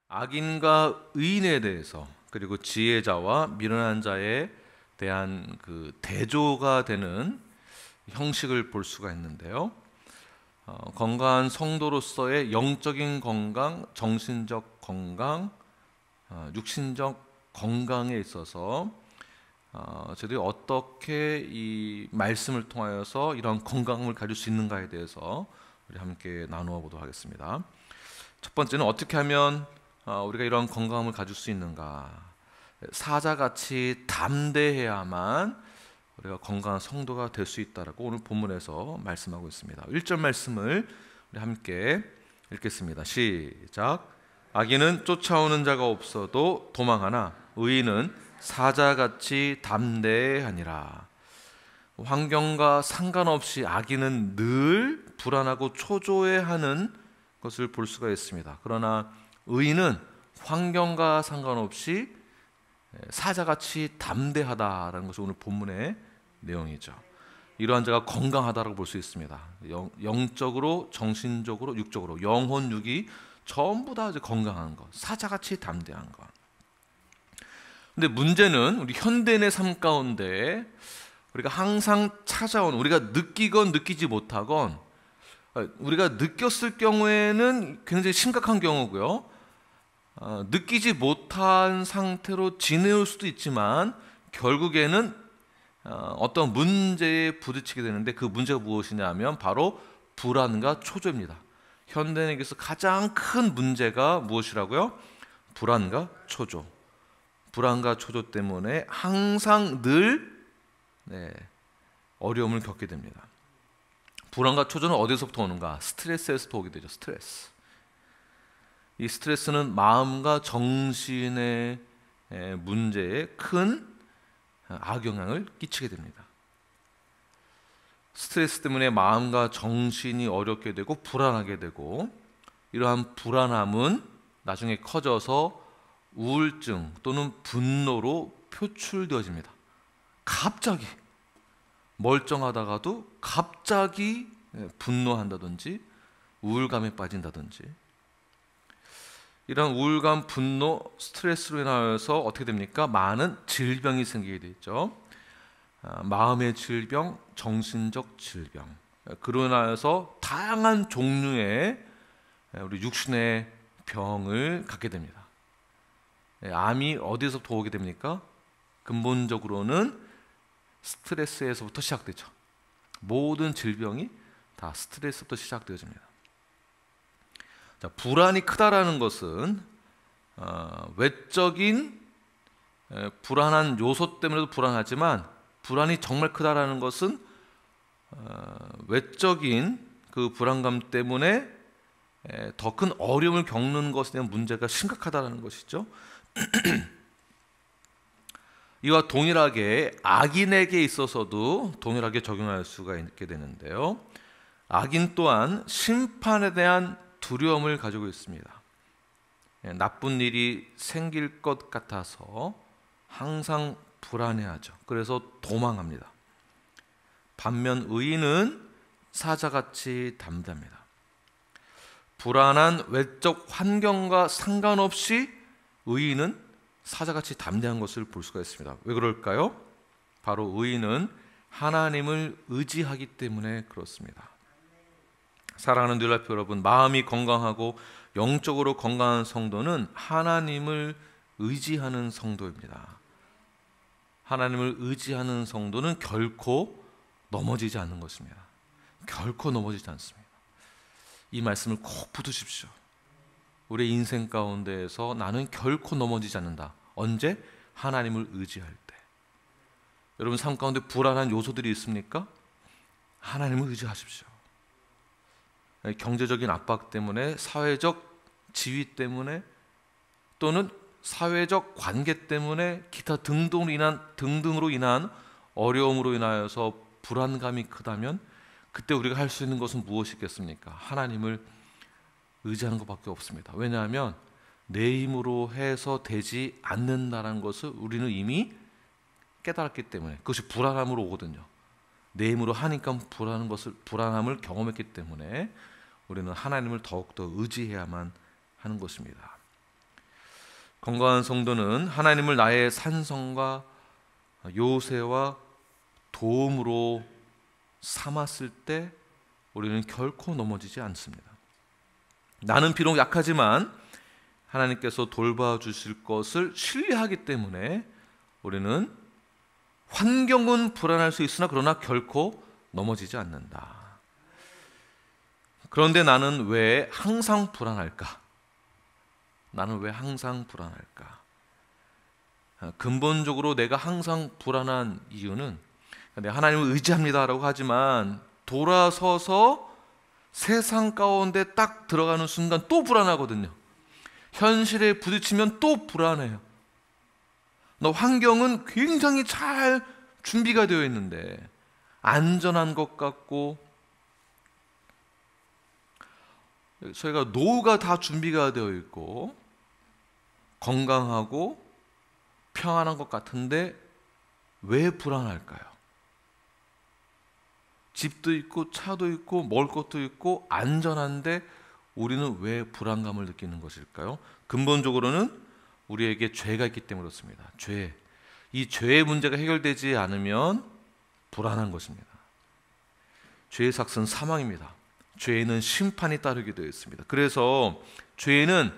악인과 의인에 대해서, 그리고 지혜자와 미련한 자에 대한 그 대조가 되는 형식을 볼 수가 있는데요. 건강한 성도로서의 영적인 건강, 정신적 건강, 육신적 건강에 있어서 저희들이 어떻게 이 말씀을 통하여서 이런 건강을 가질 수 있는가에 대해서 우리 함께 나누어 보도록 하겠습니다. 첫 번째는 어떻게 하면 우리가 이런 건강을 가질 수 있는가? 사자같이 담대해야만 우리가 건강한 성도가 될 수 있다라고 오늘 본문에서 말씀하고 있습니다. 1절 말씀을 우리 함께 읽겠습니다. 시작. 악인은 쫓아오는 자가 없어도 도망하나 의인은 사자같이 담대하니라. 환경과 상관없이 악인은 늘 불안하고 초조해하는 것을 볼 수가 있습니다. 그러나 의인은 환경과 상관없이 사자같이 담대하다라는 것이 오늘 본문의 내용이죠. 이러한 자가 건강하다라고 볼 수 있습니다. 영적으로, 정신적으로, 육적으로, 영혼, 육이 전부 다 건강한 것, 사자같이 담대한 것. 근데 문제는 우리 현대인의 삶 가운데 우리가 항상 찾아온, 우리가 느끼건 느끼지 못하건, 우리가 느꼈을 경우에는 굉장히 심각한 경우고요, 느끼지 못한 상태로 지내올 수도 있지만 결국에는 어떤 문제에 부딪히게 되는데, 그 문제가 무엇이냐 하면 바로 불안과 초조입니다. 현대인에게서 가장 큰 문제가 무엇이라고요? 불안과 초조. 불안과 초조 때문에 항상 늘 어려움을 겪게 됩니다. 불안과 초조는 어디서부터 오는가? 스트레스에서부터 오게 되죠. 스트레스. 이 스트레스는 마음과 정신의 문제에 큰 악영향을 끼치게 됩니다. 스트레스 때문에 마음과 정신이 어렵게 되고 불안하게 되고, 이러한 불안함은 나중에 커져서 우울증 또는 분노로 표출되어집니다. 갑자기 멀쩡하다가도 갑자기 분노한다든지 우울감에 빠진다든지, 이런 우울감, 분노, 스트레스로 인하여서 어떻게 됩니까? 많은 질병이 생기게 되죠. 마음의 질병, 정신적 질병, 그로 인하여서 다양한 종류의 우리 육신의 병을 갖게 됩니다. 암이 어디서부터 오게 됩니까? 근본적으로는 스트레스에서부터 시작되죠. 모든 질병이 다 스트레스부터 시작되어집니다. 자, 불안이 크다라는 것은 외적인 불안한 요소 때문에도 불안하지만, 불안이 정말 크다라는 것은 외적인 그 불안감 때문에 더 큰 어려움을 겪는 것에 대한 문제가 심각하다는 것이죠. 이와 동일하게 악인에게 있어서도 동일하게 적용할 수가 있게 되는데요. 악인 또한 심판에 대한 두려움을 가지고 있습니다. 나쁜 일이 생길 것 같아서 항상 불안해하죠. 그래서 도망합니다. 반면 의인은 사자같이 담대합니다. 불안한 외적 환경과 상관없이 의인은 사자같이 담대한 것을 볼 수가 있습니다. 왜 그럴까요? 바로 의인은 하나님을 의지하기 때문에 그렇습니다. 사랑하는 누리라프 여러분, 마음이 건강하고 영적으로 건강한 성도는 하나님을 의지하는 성도입니다. 하나님을 의지하는 성도는 결코 넘어지지 않는 것입니다. 결코 넘어지지 않습니다. 이 말씀을 꼭 붙으십시오. 우리의 인생 가운데에서 나는 결코 넘어지지 않는다. 언제? 하나님을 의지할 때. 여러분 삶 가운데 불안한 요소들이 있습니까? 하나님을 의지하십시오. 경제적인 압박 때문에, 사회적 지위 때문에, 또는 사회적 관계 때문에, 기타 등등으로 인한 어려움으로 인하여서 불안감이 크다면, 그때 우리가 할 수 있는 것은 무엇이겠습니까? 하나님을 의지하는 것밖에 없습니다. 왜냐하면 내 힘으로 해서 되지 않는다는 것을 우리는 이미 깨달았기 때문에. 그것이 불안함으로 오거든요. 내 힘으로 하니까 불안함을 경험했기 때문에 우리는 하나님을 더욱더 의지해야만 하는 것입니다. 건강한 성도는 하나님을 나의 산성과 요새와 도움으로 삼았을 때 우리는 결코 넘어지지 않습니다. 나는 비록 약하지만 하나님께서 돌봐주실 것을 신뢰하기 때문에 우리는 환경은 불안할 수 있으나 그러나 결코 넘어지지 않는다. 그런데 나는 왜 항상 불안할까? 나는 왜 항상 불안할까? 근본적으로 내가 항상 불안한 이유는 내가 하나님을 의지합니다라고 하지만 돌아서서 세상 가운데 딱 들어가는 순간 또 불안하거든요. 현실에 부딪히면 또 불안해요. 환경은 굉장히 잘 준비가 되어 있는데 안전한 것 같고 저희가 노후가 다 준비가 되어 있고 건강하고 평안한 것 같은데 왜 불안할까요? 집도 있고 차도 있고 먹을 것도 있고 안전한데 우리는 왜 불안감을 느끼는 것일까요? 근본적으로는 우리에게 죄가 있기 때문에 그렇습니다. 이 죄의 문제가 해결되지 않으면 불안한 것입니다. 죄의 삭은 사망입니다. 죄에는 심판이 따르게 되어 있습니다. 그래서 죄는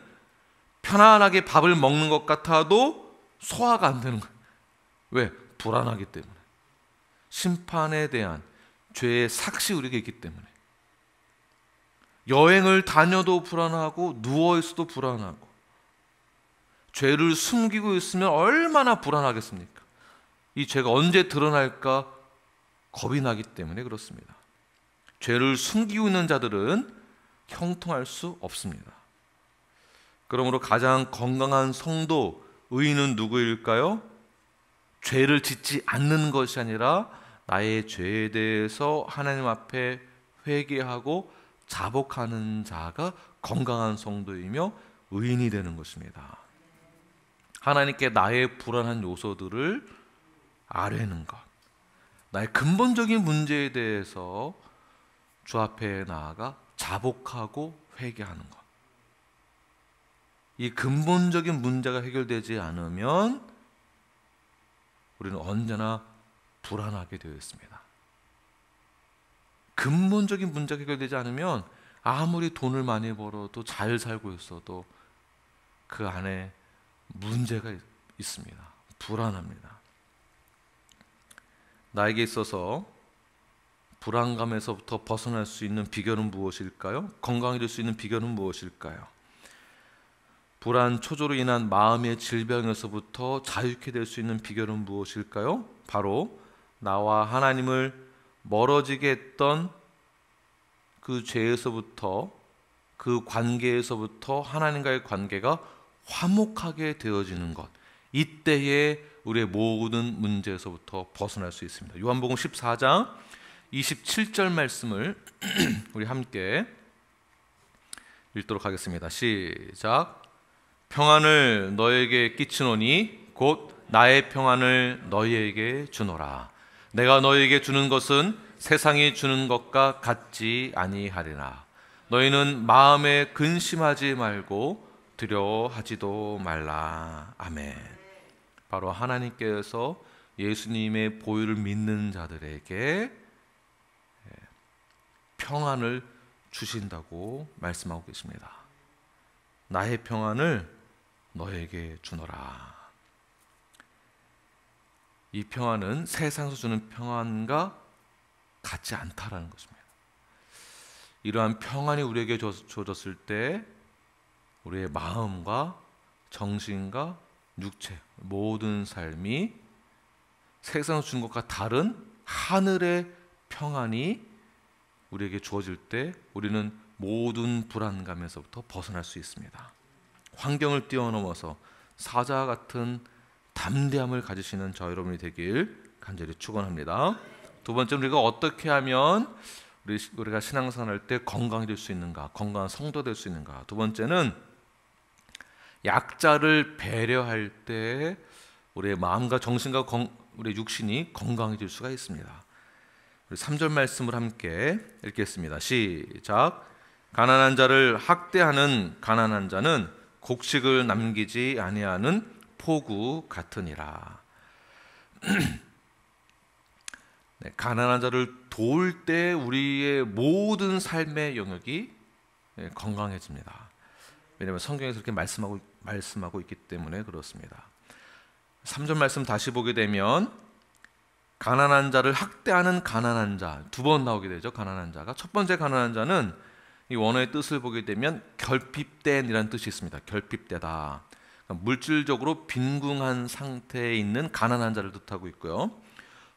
편안하게 밥을 먹는 것 같아도 소화가 안 되는 거예요. 왜? 불안하기 때문에. 심판에 대한 죄의 삭이 우리에게 있기 때문에. 여행을 다녀도 불안하고 누워있어도 불안하고 죄를 숨기고 있으면 얼마나 불안하겠습니까? 이 죄가 언제 드러날까 겁이 나기 때문에 그렇습니다. 죄를 숨기고 있는 자들은 형통할 수 없습니다. 그러므로 가장 건강한 성도, 의인은 누구일까요? 죄를 짓지 않는 것이 아니라 나의 죄에 대해서 하나님 앞에 회개하고 자복하는 자가 건강한 성도이며 의인이 되는 것입니다. 하나님께 나의 불안한 요소들을 아뢰는 것, 나의 근본적인 문제에 대해서 주 앞에 나아가 자복하고 회개하는 것. 이 근본적인 문제가 해결되지 않으면 우리는 언제나 불안하게 되어 있습니다. 근본적인 문제가 해결되지 않으면 아무리 돈을 많이 벌어도 잘 살고 있어도 그 안에 문제가 있습니다. 불안합니다. 나에게 있어서 불안감에서부터 벗어날 수 있는 비결은 무엇일까요? 건강해질 수 있는 비결은 무엇일까요? 불안, 초조로 인한 마음의 질병에서부터 자유케 될 수 있는 비결은 무엇일까요? 바로 나와 하나님을 멀어지게 했던 그 죄에서부터, 그 관계에서부터 하나님과의 관계가 화목하게 되어지는 것. 이때에 우리의 모든 문제에서부터 벗어날 수 있습니다. 요한복음 14장 27절 말씀을 우리 함께 읽도록 하겠습니다. 시작. 평안을 너에게 끼치노니 곧 나의 평안을 너희에게 주노라. 내가 너희에게 주는 것은 세상이 주는 것과 같지 아니하리라. 너희는 마음에 근심하지 말고 두려워하지도 말라. 아멘. 바로 하나님께서 예수님의 보혈을 믿는 자들에게 평안을 주신다고 말씀하고 계십니다. 나의 평안을 너에게 주노라. 이 평안은 세상에서 주는 평안과 같지 않다라는 것입니다. 이러한 평안이 우리에게 주어졌을 때 우리의 마음과 정신과 육체 모든 삶이 세상에서 주는 것과 다른 하늘의 평안이 우리에게 주어질 때 우리는 모든 불안감에서부터 벗어날 수 있습니다. 환경을 뛰어넘어서 사자와 같은 담대함을 가지시는 저 여러분이 되길 간절히 축원합니다. 두 번째는 우리가 어떻게 하면 우리가 신앙생활할 때 건강해질 수 있는가, 건강한 성도 될 수 있는가. 두 번째는 약자를 배려할 때 우리의 마음과 정신과 우리의 육신이 건강해질 수가 있습니다. 우리 3절 말씀을 함께 읽겠습니다. 시작. 가난한 자를 학대하는 가난한 자는 곡식을 남기지 아니하는 포구 같으니라. 네, 가난한 자를 도울 때 우리의 모든 삶의 영역이 건강해집니다. 왜냐하면 성경에서 그렇게 말씀하고 있기 때문에 그렇습니다. 3절 말씀 다시 보게 되면 가난한 자를 학대하는 가난한 자, 두 번 나오게 되죠. 가난한 자가. 첫 번째 가난한 자는 이 원어의 뜻을 보게 되면 결핍된이라는 뜻이 있습니다. 결핍되다. 그러니까 물질적으로 빈궁한 상태에 있는 가난한 자를 뜻하고 있고요.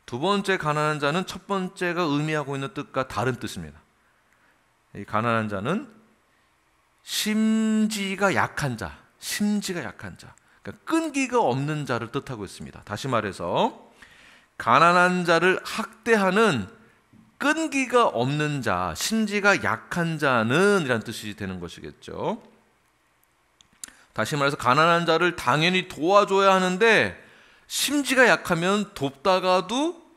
두 번째 가난한 자는 첫 번째가 의미하고 있는 뜻과 다른 뜻입니다. 이 가난한 자는 심지가 약한 자, 그러니까 끈기가 없는 자를 뜻하고 있습니다. 다시 말해서 가난한 자를 학대하는 끈기가 없는 자, 심지가 약한 자는 이란 뜻이 되는 것이겠죠. 다시 말해서 가난한 자를 당연히 도와줘야 하는데 심지가 약하면 돕다가도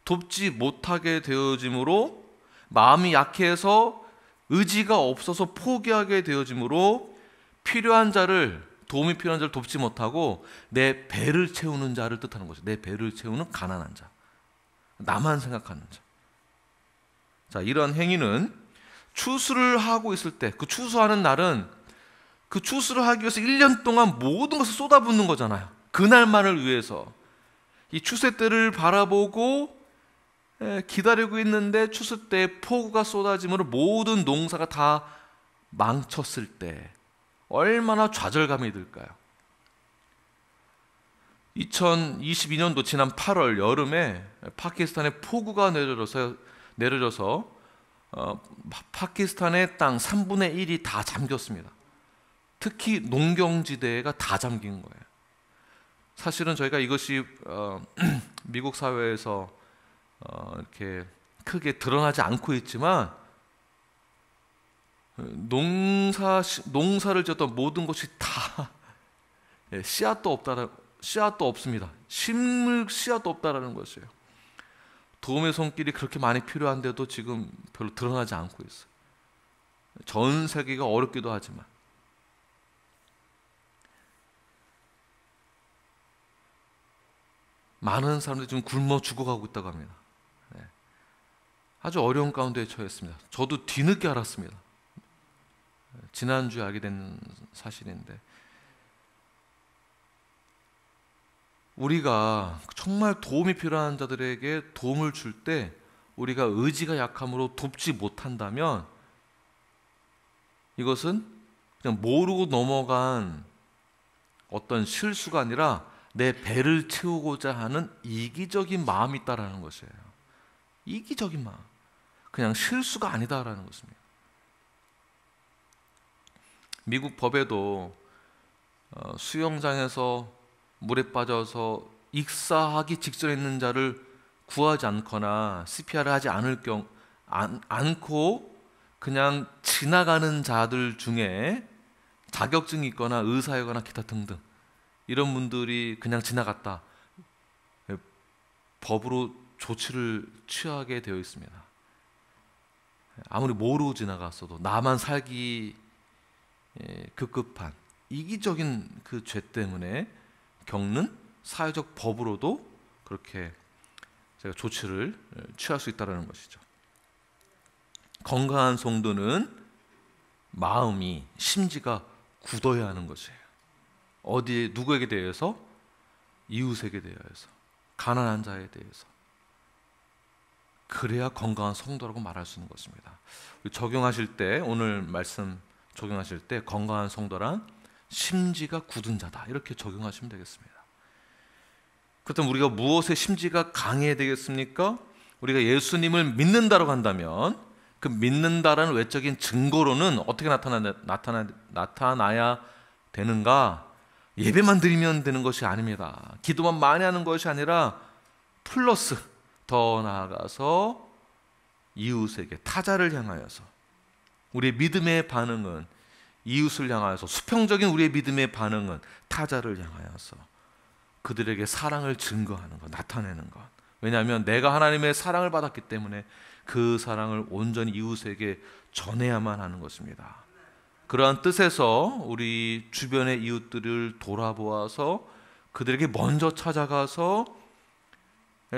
돕지 못하게 되어지므로 마음이 약해서 의지가 없어서 포기하게 되어지므로 도움이 필요한 자를 돕지 못하고 내 배를 채우는 자를 뜻하는 거죠. 내 배를 채우는 가난한 자, 나만 생각하는 자. 자, 이런 행위는 추수를 하고 있을 때, 그 추수하는 날은 그 추수를 하기 위해서 1년 동안 모든 것을 쏟아붓는 거잖아요. 그날만을 위해서. 이 추수 때를 바라보고 기다리고 있는데 추수 때 폭우가 쏟아짐으로 모든 농사가 다 망쳤을 때 얼마나 좌절감이 들까요? 2022년도 지난 8월 여름에 파키스탄에 폭우가 내려져서 파키스탄의 땅 3분의 1이 다 잠겼습니다. 특히 농경지대가 다 잠긴 거예요. 사실은 저희가 이것이 미국 사회에서 이렇게 크게 드러나지 않고 있지만 농사를 지었던 모든 것이 다 씨앗도 없습니다. 식물 씨앗도 없다라는 것이에요. 도움의 손길이 그렇게 많이 필요한데도 지금 별로 드러나지 않고 있어요. 전 세계가 어렵기도 하지만 많은 사람들이 지금 굶어 죽어가고 있다고 합니다. 아주 어려운 가운데 처했습니다. 저도 뒤늦게 알았습니다. 지난주에 알게 된 사실인데 우리가 정말 도움이 필요한 자들에게 도움을 줄 때 우리가 의지가 약함으로 돕지 못한다면 이것은 그냥 모르고 넘어간 어떤 실수가 아니라 내 배를 채우고자 하는 이기적인 마음이 있다라는 것이에요. 이기적인 마음. 그냥 실수가 아니다라는 것입니다. 미국 법에도 수영장에서 물에 빠져서 익사하기 직전에 있는 자를 구하지 않거나 CPR을 하지 않고 그냥 지나가는 자들 중에 자격증이 있거나 의사이거나 기타 등등 이런 분들이 그냥 지나갔다 법으로 조치를 취하게 되어 있습니다. 아무리 모르고 지나갔어도 나만 살기 급급한 이기적인 그 죄 때문에 겪는 사회적 법으로도 그렇게 제가 조치를 취할 수 있다는 것이죠. 건강한 성도는 마음이 심지가 굳어야 하는 것이에요. 어디에 누구에게 대해서? 이웃에게 대해서, 가난한 자에 대해서. 그래야 건강한 성도라고 말할 수 있는 것입니다. 적용하실 때 오늘 말씀 적용하실 때 건강한 성도란 심지가 굳은 자다 이렇게 적용하시면 되겠습니다. 그렇다면 우리가 무엇에 심지가 강해야 되겠습니까? 우리가 예수님을 믿는다라고 한다면 그 믿는다라는 외적인 증거로는 어떻게 나타나야 되는가? 예배만 드리면 되는 것이 아닙니다. 기도만 많이 하는 것이 아니라 플러스 더 나아가서 이웃에게 타자를 향하여서 우리의 믿음의 반응은 이웃을 향하여서 수평적인 우리의 믿음의 반응은 타자를 향하여서 그들에게 사랑을 증거하는 것, 나타내는 것, 왜냐하면 내가 하나님의 사랑을 받았기 때문에 그 사랑을 온전히 이웃에게 전해야만 하는 것입니다. 그러한 뜻에서 우리 주변의 이웃들을 돌아보아서 그들에게 먼저 찾아가서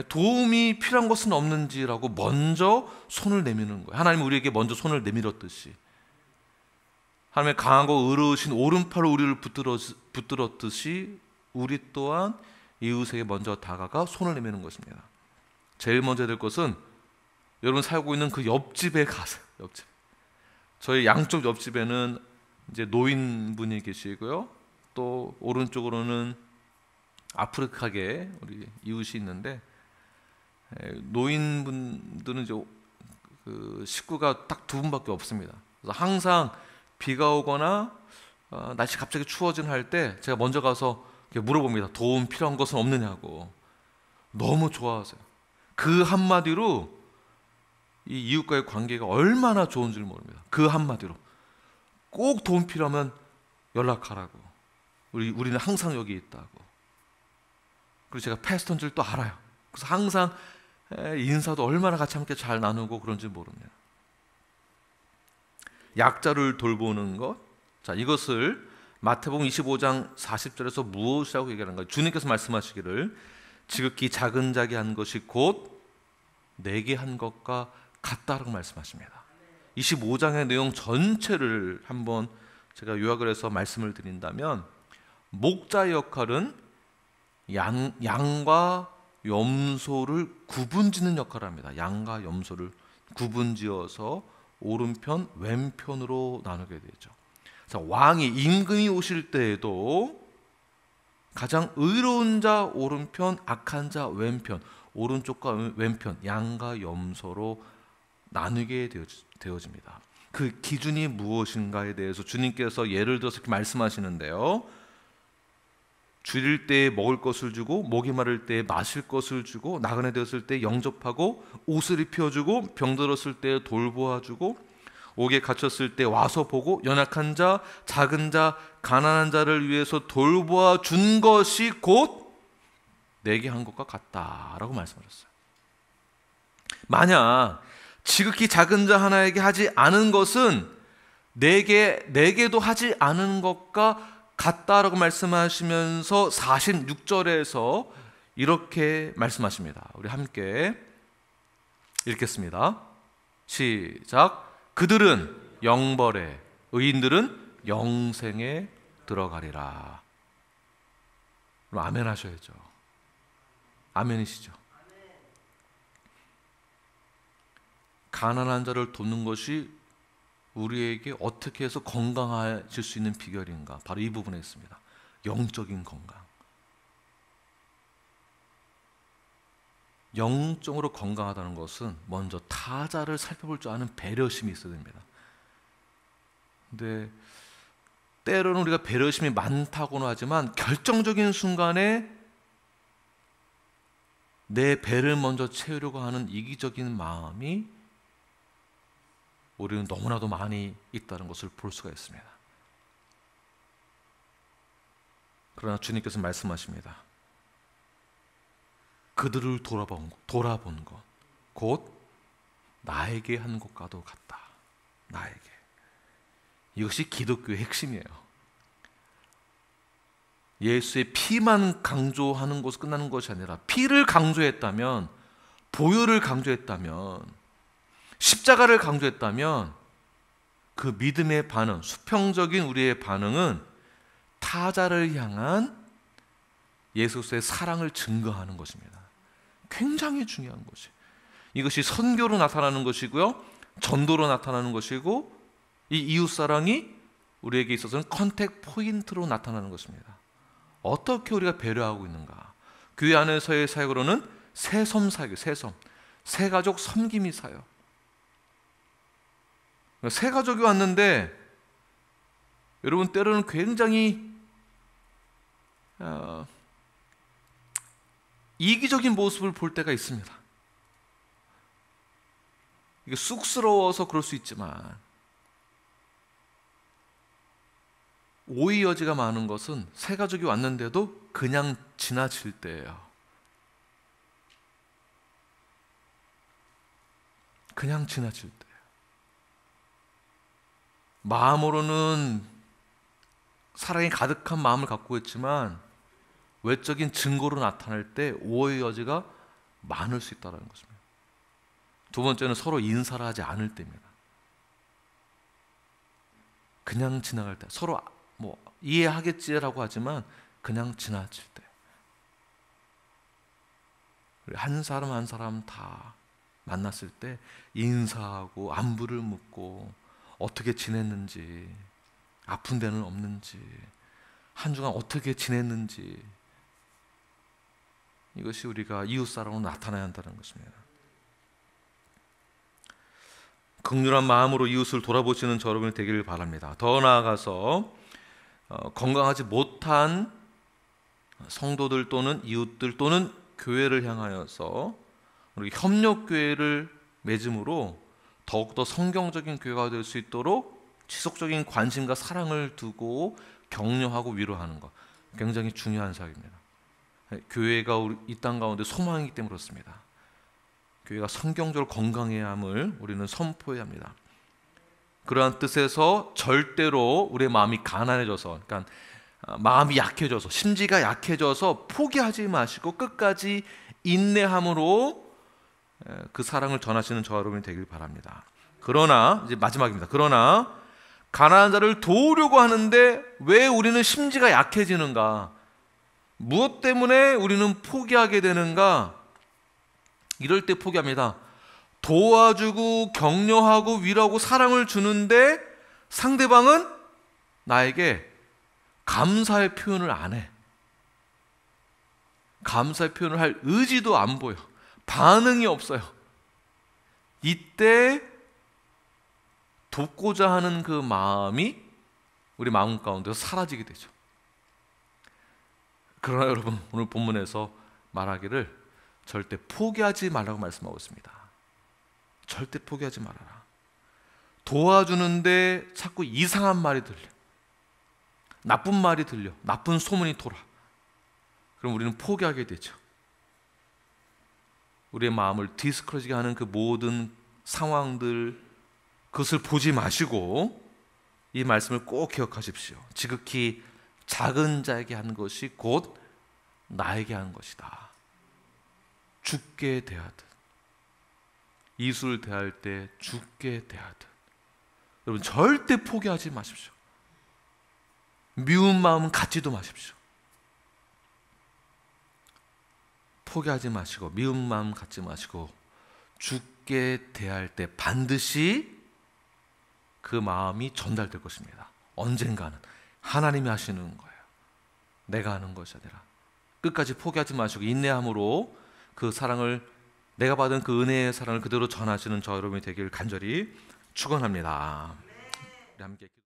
도움이 필요한 것은 없는지라고 먼저 손을 내미는 거예요. 하나님은 우리에게 먼저 손을 내밀었듯이, 하나님의 강하고 의로우신 오른팔로 우리를 붙들었듯이 우리 또한 이웃에게 먼저 다가가 손을 내미는 것입니다. 제일 먼저 될 것은 여러분 살고 있는 그 옆집에 가세요. 옆집. 저희 양쪽 옆집에는 이제 노인분이 계시고요. 또 오른쪽으로는 아프리카계 우리 이웃이 있는데, 노인분들은 이제 그 식구가 딱 두 분밖에 없습니다. 그래서 항상 비가 오거나 날씨 갑자기 추워진 할 때 제가 먼저 가서 물어봅니다. 도움 필요한 것은 없느냐고. 너무 좋아하세요. 그 한마디로 이 이웃과의 관계가 얼마나 좋은 줄 모릅니다. 그 한마디로 꼭 도움 필요하면 연락하라고. 우리는 항상 여기 있다고. 그리고 제가 패스터인 줄 또 알아요. 그래서 항상 인사도 얼마나 같이 함께 잘 나누고 그런지 모릅니다. 약자를 돌보는 것. 자, 이것을 마태복음 25장 40절에서 무엇이라고 얘기하는가? 주님께서 말씀하시기를 지극히 작은 자에게 한 것이 곧 내게 한 것과 같다라고 말씀하십니다. 25장의 내용 전체를 한번 제가 요약을 해서 말씀을 드린다면, 목자의 역할은 양과 염소를 구분짓는 역할을 합니다. 양과 염소를 구분지어서 오른편, 왼편으로 나누게 되죠. 자, 왕이 임금이 오실 때에도 가장 의로운 자 오른편, 악한 자 왼편, 오른쪽과 왼편, 양과 염소로 나누게 되어집니다. 그 기준이 무엇인가에 대해서 주님께서 예를 들어서 이렇게 말씀하시는데요. 줄일 때에 먹을 것을 주고, 목이 마를 때에 마실 것을 주고, 나그네 되었을 때 영접하고, 옷을 입혀주고, 병들었을 때 돌보아주고, 옥에 갇혔을 때 와서 보고, 연약한 자, 작은 자, 가난한 자를 위해서 돌보아 준 것이 곧 내게 한 것과 같다라고 말씀하셨어요. 만약 지극히 작은 자 하나에게 하지 않은 것은 내게도 하지 않은 것과 같다라고 말씀하시면서 46절에서 이렇게 말씀하십니다. 우리 함께 읽겠습니다. 시작. 그들은 영벌에, 의인들은 영생에 들어가리라. 그럼 아멘 하셔야죠. 아멘이시죠? 가난한 자를 돕는 것이 우리에게 어떻게 해서 건강해질 수 있는 비결인가? 바로 이 부분에 있습니다. 영적인 건강. 영적으로 건강하다는 것은 먼저 타자를 살펴볼 줄 아는 배려심이 있어야 됩니다. 근데 때로는 우리가 배려심이 많다고는 하지만 결정적인 순간에 내 배를 먼저 채우려고 하는 이기적인 마음이 우리는 너무나도 많이 있다는 것을 볼 수가 있습니다. 그러나 주님께서 말씀하십니다. 그들을 돌아본 것, 곧 나에게 한 것과도 같다. 나에게. 이것이 기독교의 핵심이에요. 예수의 피만 강조하는 것으로 끝나는 것이 아니라, 피를 강조했다면, 보혈을 강조했다면, 십자가를 강조했다면, 그 믿음의 반응, 수평적인 우리의 반응은 타자를 향한 예수 그리스도의 사랑을 증거하는 것입니다. 굉장히 중요한 것이. 이것이 선교로 나타나는 것이고요, 전도로 나타나는 것이고, 이 이웃사랑이 우리에게 있어서는 컨택 포인트로 나타나는 것입니다. 어떻게 우리가 배려하고 있는가? 교회 안에서의 사역으로는 새섬 사역, 새가족 섬김이 사역. 새가족이 왔는데 여러분 때로는 굉장히 이기적인 모습을 볼 때가 있습니다. 이게 쑥스러워서 그럴 수 있지만, 오해 여지가 많은 것은 새가족이 왔는데도 그냥 지나칠 때예요. 그냥 지나칠 때. 마음으로는 사랑이 가득한 마음을 갖고 있지만 외적인 증거로 나타날 때 오해의 여지가 많을 수 있다는 것입니다. 두 번째는 서로 인사를 하지 않을 때입니다. 그냥 지나갈 때, 서로 뭐 이해하겠지라고 하지만 그냥 지나칠 때, 한 사람 한 사람 다 만났을 때 인사하고 안부를 묻고 어떻게 지냈는지, 아픈 데는 없는지, 한 주간 어떻게 지냈는지, 이것이 우리가 이웃사랑으로 나타나야 한다는 것입니다. 긍휼한 마음으로 이웃을 돌아보시는 저 여러분이 되기를 바랍니다. 더 나아가서 건강하지 못한 성도들 또는 이웃들 또는 교회를 향하여서 우리 협력교회를 맺음으로 더욱더 성경적인 교회가 될 수 있도록 지속적인 관심과 사랑을 두고 격려하고 위로하는 것, 굉장히 중요한 사역입니다. 교회가 이 땅 가운데 소망이기 때문에 그렇습니다. 교회가 성경적으로 건강해야 함을 우리는 선포해야 합니다. 그러한 뜻에서 절대로 우리의 마음이 가난해져서, 그러니까 마음이 약해져서, 심지가 약해져서 포기하지 마시고 끝까지 인내함으로 그 사랑을 전하시는 저 여러분이 되길 바랍니다. 그러나 이제 마지막입니다. 그러나 가난한 자를 도우려고 하는데 왜 우리는 심지가 약해지는가? 무엇 때문에 우리는 포기하게 되는가? 이럴 때 포기합니다. 도와주고 격려하고 위로하고 사랑을 주는데 상대방은 나에게 감사의 표현을 안 해. 감사의 표현을 할 의지도 안 보여. 반응이 없어요. 이때 돕고자 하는 그 마음이 우리 마음 가운데서 사라지게 되죠. 그러나 여러분, 오늘 본문에서 말하기를 절대 포기하지 말라고 말씀하고 있습니다. 절대 포기하지 말아라. 도와주는데 자꾸 이상한 말이 들려, 나쁜 말이 들려, 나쁜 소문이 돌아. 그럼 우리는 포기하게 되죠. 우리의 마음을 디스커러지게 하는 그 모든 상황들, 그것을 보지 마시고 이 말씀을 꼭 기억하십시오. 지극히 작은 자에게 한 것이 곧 나에게 한 것이다. 죽게 대하듯, 이웃을 대할 때 죽게 대하듯. 여러분, 절대 포기하지 마십시오. 미운 마음은 갖지도 마십시오. 포기하지 마시고 미운 마음 갖지 마시고 죽게 대할 때 반드시 그 마음이 전달될 것입니다. 언젠가는 하나님이 하시는 거예요. 내가 하는 것이 아니라. 끝까지 포기하지 마시고 인내함으로 그 사랑을, 내가 받은 그 은혜의 사랑을 그대로 전하시는 저 여러분이 되길 간절히 축원합니다. 우리 함께